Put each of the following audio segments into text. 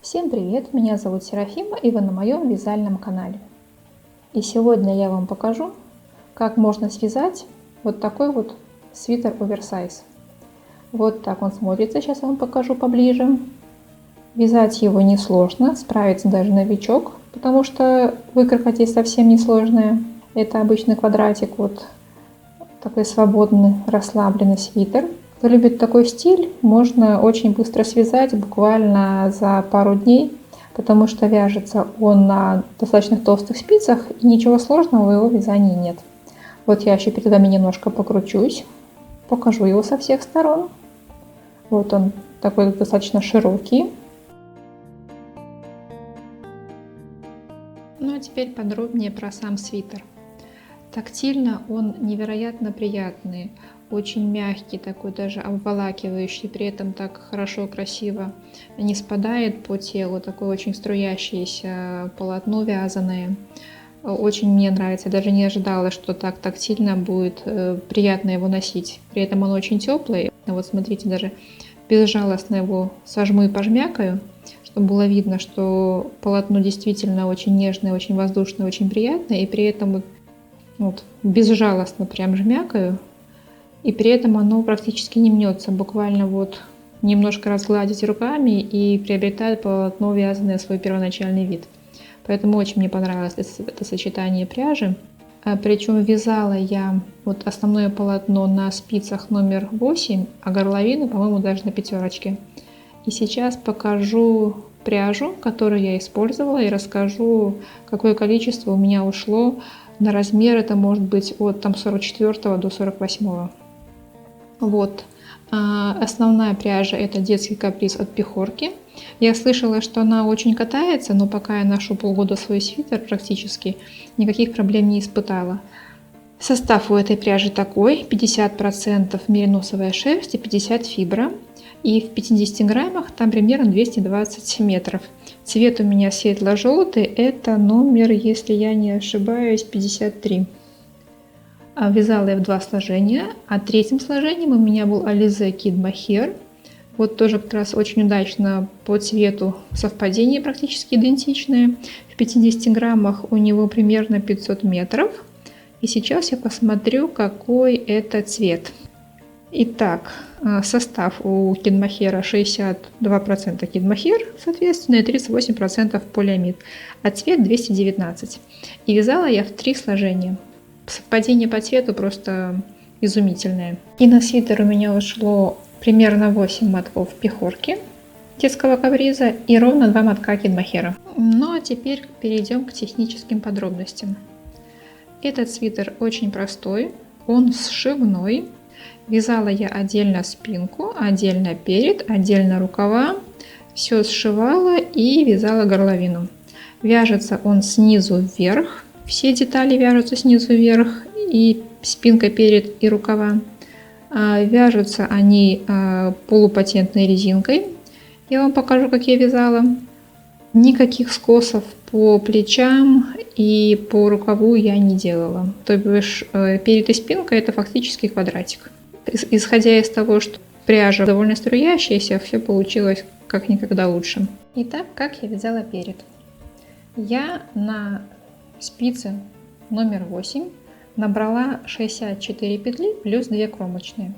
Всем привет! Меня зовут Серафима, и вы на моем вязальном канале. И сегодня я вам покажу, как можно связать вот такой вот свитер оверсайз. Вот так он смотрится, сейчас я вам покажу поближе. Вязать его несложно, справится даже новичок, потому что выкройка здесь совсем несложная. Это обычный квадратик, вот такой свободный, расслабленный свитер. Кто любит такой стиль, можно очень быстро связать, буквально за пару дней, потому что вяжется он на достаточно толстых спицах, и ничего сложного в его вязании нет. Вот я еще перед вами немножко покручусь, покажу его со всех сторон. Вот он такой достаточно широкий. Ну а теперь подробнее про сам свитер. Тактильно он невероятно приятный, очень мягкий, такой даже обволакивающий, при этом так хорошо, красиво не спадает по телу, такое очень струящееся полотно вязаное. Очень мне нравится, я даже не ожидала, что так тактильно будет приятно его носить. При этом он очень теплый. Вот смотрите, даже безжалостно его сожму и пожмякаю, чтобы было видно, что полотно действительно очень нежное, очень воздушное, очень приятное, и при этом вот безжалостно прям жмякаю, и при этом оно практически не мнется, буквально вот немножко разгладить руками и приобретает полотно вязаное свой первоначальный вид. Поэтому очень мне понравилось это сочетание пряжи. Причем вязала я вот основное полотно на спицах номер 8, а горловину, по-моему, даже на пятерочке. И сейчас покажу пряжу, которую я использовала, и расскажу, какое количество у меня ушло на размер. Это может быть от 44 до 48. Вот. Основная пряжа — это детский каприз от Пехорки. Я слышала, что она очень катается, но пока я ношу полгода свой свитер, практически никаких проблем не испытала. Состав у этой пряжи такой: 50% мериносовая шерсть и 50% фибра. И в 50 граммах там примерно 220 метров. Цвет у меня светло-желтый, это номер, если я не ошибаюсь, 53. Вязала я в 2 сложения, а третьим сложением у меня был Alize Kid Mohair. Вот тоже как раз очень удачно по цвету совпадение практически идентичное. В 50 граммах у него примерно 500 метров. И сейчас я посмотрю, какой это цвет. Итак, состав у Kid Mohair 62% Kid Mohair, соответственно, и 38% полиамид, а цвет 219. И вязала я в 3 сложения. Совпадение по цвету просто изумительное. И на свитер у меня ушло примерно 8 мотков Пехорки детского каприза и ровно 2 мотка Kid Mohair. Ну а теперь перейдем к техническим подробностям. Этот свитер очень простой, он сшивной. Вязала я отдельно спинку, отдельно перед, отдельно рукава. Все сшивала и вязала горловину. Вяжется он снизу вверх. Все детали вяжутся снизу вверх, и спинка, перед и рукава. Вяжутся они полупатентной резинкой. Я вам покажу, как я вязала. Никаких скосов по плечам и по рукаву я не делала. То бишь перед и спинка — это фактически квадратик. Исходя из того, что пряжа довольно струящаяся, все получилось как никогда лучше. Итак, как я вязала перед. Я на спице номер 8 набрала 64 петли плюс 2 кромочные.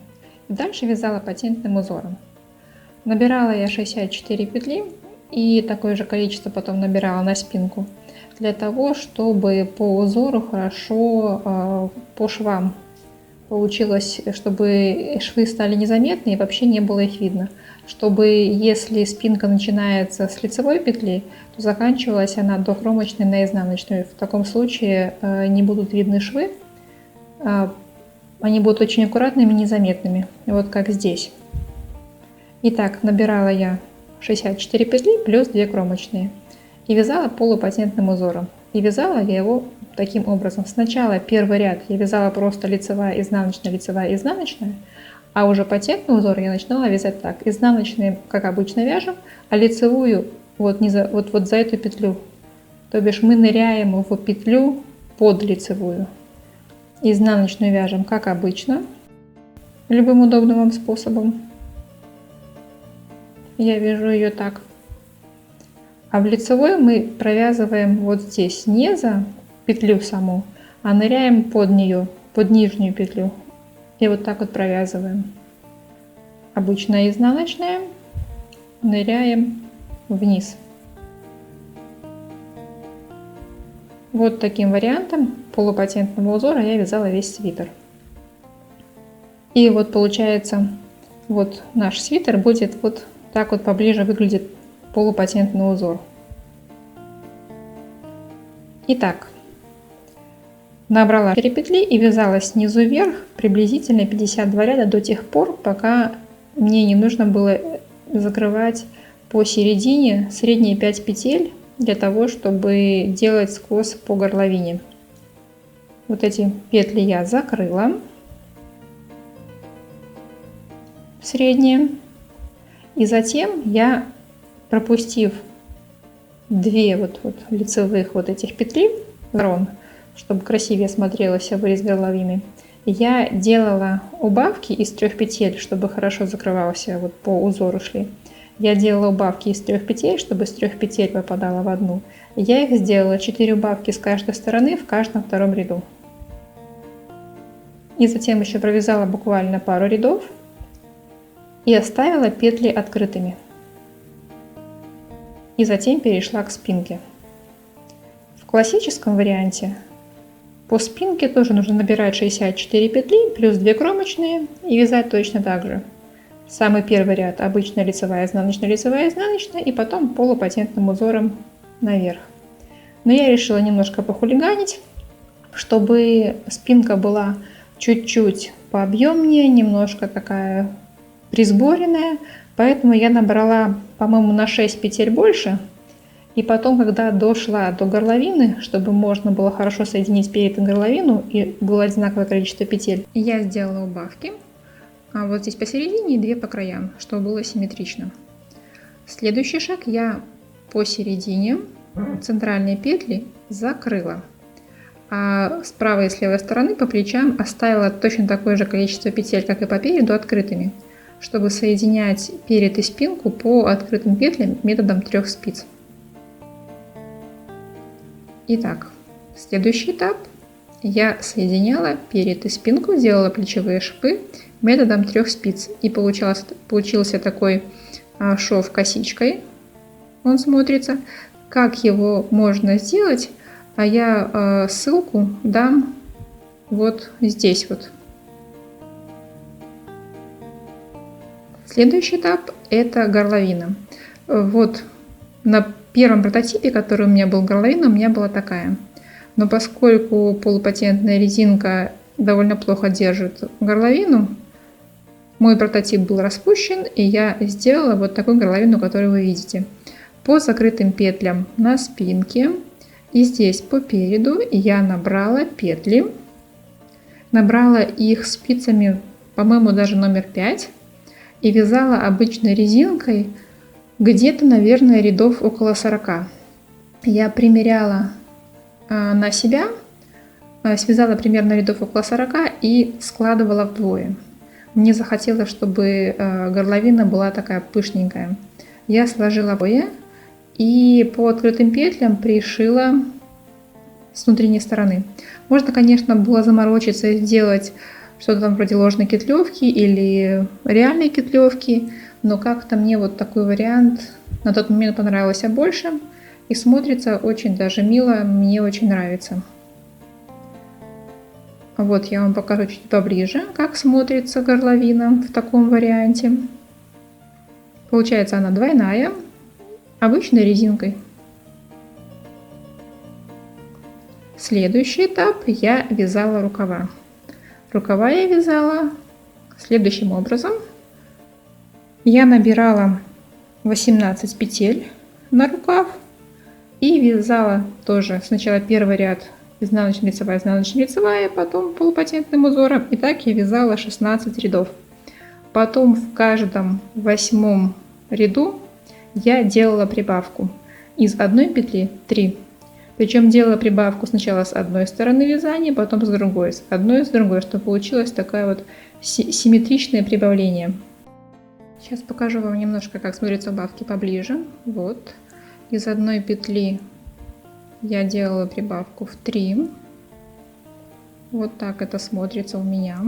И дальше вязала патентным узором. Набирала я 64 петли и такое же количество потом набирала на спинку, для того, чтобы по узору хорошо по швам получилось, чтобы швы стали незаметны и вообще не было их видно. Чтобы, если спинка начинается с лицевой петли, то заканчивалась она докромочной на изнаночную. В таком случае не будут видны швы, они будут очень аккуратными, незаметными, вот как здесь. Итак, набирала я 64 петли плюс 2 кромочные и вязала полупатентным узором. И вязала я его таким образом. Сначала первый ряд я вязала просто лицевая, изнаночная, а уже патентный узор я начинала вязать так. Изнаночные, как обычно, вяжем, а лицевую вот за эту петлю. То бишь мы ныряем в петлю под лицевую. Изнаночную вяжем, как обычно, любым удобным вам способом. Я вяжу ее так. А в лицевой мы провязываем вот здесь не за петлю саму, а ныряем под нее, под нижнюю петлю. И вот так вот провязываем. Обычная изнаночная, ныряем вниз. Вот таким вариантом полупатентного узора я вязала весь свитер. И вот получается, вот наш свитер будет вот так вот поближе выглядит полупатентный узор. Итак, набрала 4 петли и вязала снизу вверх приблизительно 52 ряда до тех пор, пока мне не нужно было закрывать посередине средние 5 петель для того, чтобы делать скос по горловине. Вот эти петли я закрыла, средние, и затем я, пропустив 2 вот лицевых вот этих петли сторон, чтобы красивее смотрелось вырез горловины, я делала убавки из 3 петель, чтобы хорошо закрывался, вот по узору шли. Я делала убавки из 3 петель, чтобы с 3 петель попадала в одну. Я их сделала 4 убавки с каждой стороны в каждом втором ряду. И затем еще провязала буквально пару рядов и оставила петли открытыми. И затем перешла к спинке. В классическом варианте по спинке тоже нужно набирать 64 петли плюс 2 кромочные и вязать точно так же. Самый первый ряд обычная лицевая, изнаночная, и потом полупатентным узором наверх. Но я решила немножко похулиганить, чтобы спинка была чуть-чуть пообъемнее, немножко такая присборенная, поэтому я набрала, по-моему, на 6 петель больше. И потом, когда дошла до горловины, чтобы можно было хорошо соединить перед и горловину и было одинаковое количество петель, я сделала убавки. А вот здесь посередине и 2 по краям, чтобы было симметрично. Следующий шаг я посередине центральные петли закрыла. А с правой и с левой стороны по плечам оставила точно такое же количество петель, как и по переду, открытыми, чтобы соединять перед и спинку по открытым петлям методом 3 спиц. Итак, следующий этап. Я соединяла перед и спинку, делала плечевые швы методом 3 спиц. И получился такой шов косичкой. Он смотрится. Как его можно сделать? А я ссылку дам вот здесь вот. Следующий этап — это горловина. Вот на первом прототипе, который у меня был горловина, у меня была такая. Но поскольку полупатентная резинка довольно плохо держит горловину, мой прототип был распущен, и я сделала вот такую горловину, которую вы видите. По закрытым петлям на спинке и здесь по переду я набрала петли. Набрала их спицами, по-моему, даже номер 5. И вязала обычной резинкой где-то, наверное, рядов около 40. Я примеряла на себя, связала примерно рядов около 40 и складывала вдвое. Мне захотелось, чтобы горловина была такая пышненькая. Я сложила вдвое и по открытым петлям пришила с внутренней стороны. Можно, конечно, было заморочиться и сделать что-то там вроде ложной кетлевки или реальной кетлевки, но как-то мне вот такой вариант на тот момент понравился больше и смотрится очень даже мило, мне очень нравится. Вот я вам покажу чуть поближе, как смотрится горловина в таком варианте. Получается она двойная, обычной резинкой. Следующий этап — я вязала рукава. Рукава я вязала следующим образом. Я набирала 18 петель на рукав и вязала тоже сначала первый ряд изнаночно-лицевая, потом полупатентным узором. И так я вязала 16 рядов. Потом в каждом 8 ряду я делала прибавку. Из одной петли 3. Причем делала прибавку сначала с одной стороны вязания, потом с другой, с одной и с другой, чтобы получилось такое вот симметричное прибавление. Сейчас покажу вам немножко, как смотрятся убавки поближе. Вот. Из одной петли я делала прибавку в 3. Вот так это смотрится у меня.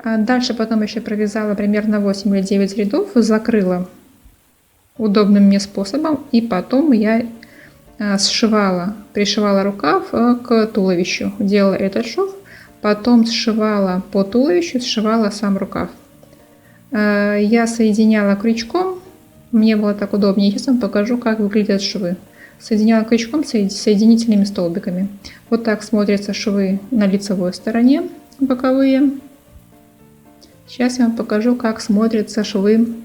Дальше потом еще провязала примерно 8 или 9 рядов, закрыла удобным мне способом, и потом я пришивала рукав к туловищу, делала этот шов, потом сшивала по туловищу, сшивала сам рукав. Я соединяла крючком, мне было так удобнее. Сейчас вам покажу, как выглядят швы. Соединяла крючком соединительными столбиками. Вот так смотрятся швы на лицевой стороне, боковые. Сейчас я вам покажу, как смотрятся швы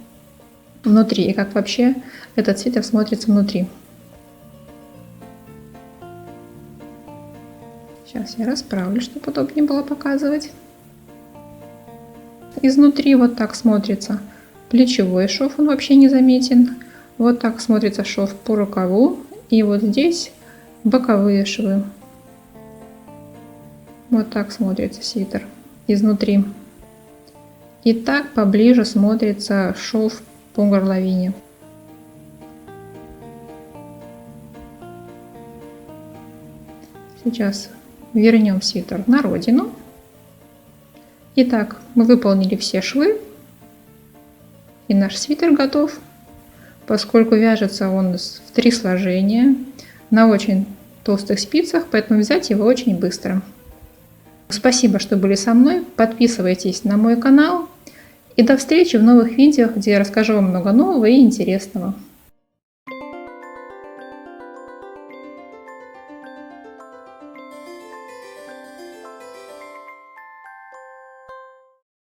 внутри и как вообще этот свитер смотрится внутри. Сейчас я расправлю, чтобы удобнее было показывать. Изнутри вот так смотрится плечевой шов, он вообще не заметен. Вот так смотрится шов по рукаву. И вот здесь боковые швы. Вот так смотрится свитер изнутри. И так поближе смотрится шов по горловине. Сейчас вернем свитер на родину. Итак, мы выполнили все швы, и наш свитер готов. Поскольку вяжется он в 3 сложения на очень толстых спицах, поэтому вязать его очень быстро. Спасибо, что были со мной. Подписывайтесь на мой канал. И до встречи в новых видео, где я расскажу вам много нового и интересного.